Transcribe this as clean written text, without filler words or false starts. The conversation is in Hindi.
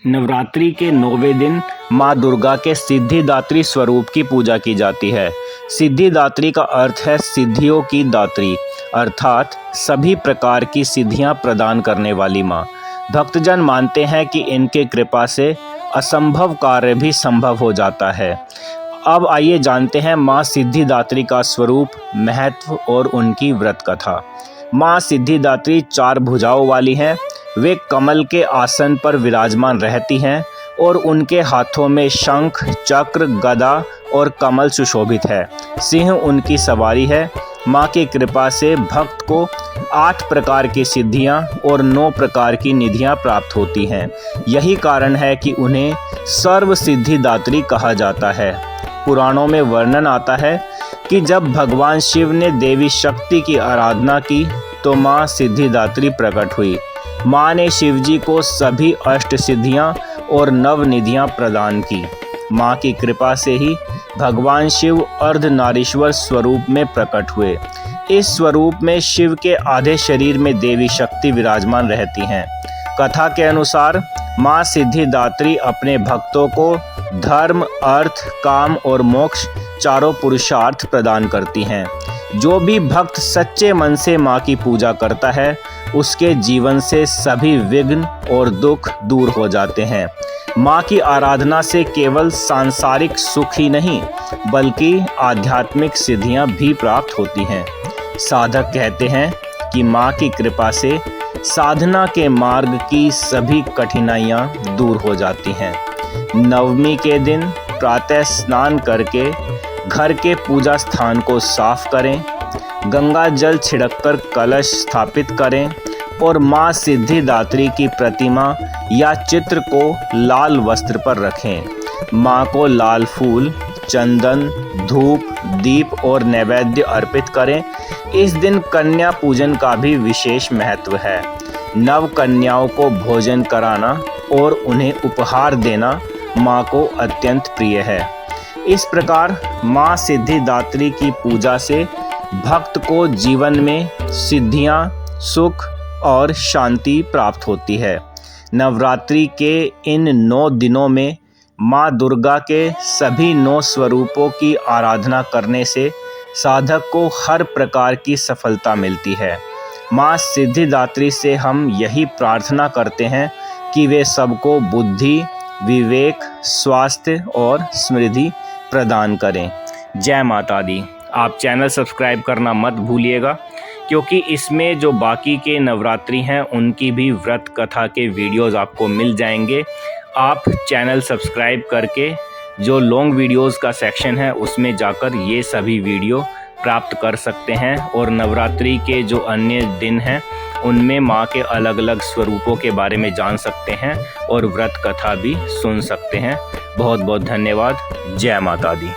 नवरात्रि के 9वें दिन माँ दुर्गा के सिद्धिदात्री स्वरूप की पूजा की जाती है। सिद्धिदात्री का अर्थ है सिद्धियों की दात्री, अर्थात सभी प्रकार की सिद्धियाँ प्रदान करने वाली माँ। भक्तजन मानते हैं कि इनके कृपा से असंभव कार्य भी संभव हो जाता है। अब आइए जानते हैं माँ सिद्धिदात्री का स्वरूप, महत्व और उनकी व्रत कथा। माँ सिद्धिदात्री 4 भुजाओं वाली हैं। वे कमल के आसन पर विराजमान रहती हैं और उनके हाथों में शंख, चक्र, गदा और कमल सुशोभित है। सिंह उनकी सवारी है। माँ की कृपा से भक्त को 8 प्रकार की सिद्धियाँ और 9 प्रकार की निधियाँ प्राप्त होती हैं। यही कारण है कि उन्हें सर्व सिद्धिदात्री कहा जाता है। पुराणों में वर्णन आता है कि जब भगवान शिव ने देवी शक्ति की आराधना की तो माँ सिद्धिदात्री प्रकट हुई। माँ ने शिवजी को सभी अष्ट सिद्धियाँ और नवनिधियाँ प्रदान की। माँ की कृपा से ही भगवान शिव अर्धनारीश्वर स्वरूप में प्रकट हुए। इस स्वरूप में शिव के आधे शरीर में देवी शक्ति विराजमान रहती हैं। कथा के अनुसार माँ सिद्धिदात्री अपने भक्तों को धर्म, अर्थ, काम और मोक्ष चारों पुरुषार्थ प्रदान करती हैं। जो भी भक्त सच्चे मन से माँ की पूजा करता है उसके जीवन से सभी विघ्न और दुख दूर हो जाते हैं। माँ की आराधना से केवल सांसारिक सुख ही नहीं बल्कि आध्यात्मिक सिद्धियाँ भी प्राप्त होती हैं। साधक कहते हैं कि माँ की कृपा से साधना के मार्ग की सभी कठिनाइयाँ दूर हो जाती हैं। नवमी के दिन प्रातः स्नान करके घर के पूजा स्थान को साफ करें, गंगा जल छिड़ककर कलश स्थापित करें और माँ सिद्धिदात्री की प्रतिमा या चित्र को लाल वस्त्र पर रखें। माँ को लाल फूल, चंदन, धूप, दीप और नैवेद्य अर्पित करें। इस दिन कन्या पूजन का भी विशेष महत्व है। नव कन्याओं को भोजन कराना और उन्हें उपहार देना माँ को अत्यंत प्रिय है। इस प्रकार माँ सिद्धिदात्री की पूजा से भक्त को जीवन में सिद्धियाँ, सुख और शांति प्राप्त होती है। नवरात्रि के इन 9 दिनों में माँ दुर्गा के सभी 9 स्वरूपों की आराधना करने से साधक को हर प्रकार की सफलता मिलती है। माँ सिद्धिदात्री से हम यही प्रार्थना करते हैं कि वे सबको बुद्धि, विवेक, स्वास्थ्य और समृद्धि प्रदान करें। जय माता दी। आप चैनल सब्सक्राइब करना मत भूलिएगा क्योंकि इसमें जो बाकी के नवरात्रि हैं उनकी भी व्रत कथा के वीडियोस आपको मिल जाएंगे। आप चैनल सब्सक्राइब करके जो लॉन्ग वीडियोस का सेक्शन है उसमें जाकर ये सभी वीडियो प्राप्त कर सकते हैं और नवरात्रि के जो अन्य दिन हैं उनमें माँ के अलग अलग स्वरूपों के बारे में जान सकते हैं और व्रत कथा भी सुन सकते हैं। बहुत बहुत धन्यवाद। जय माता दी।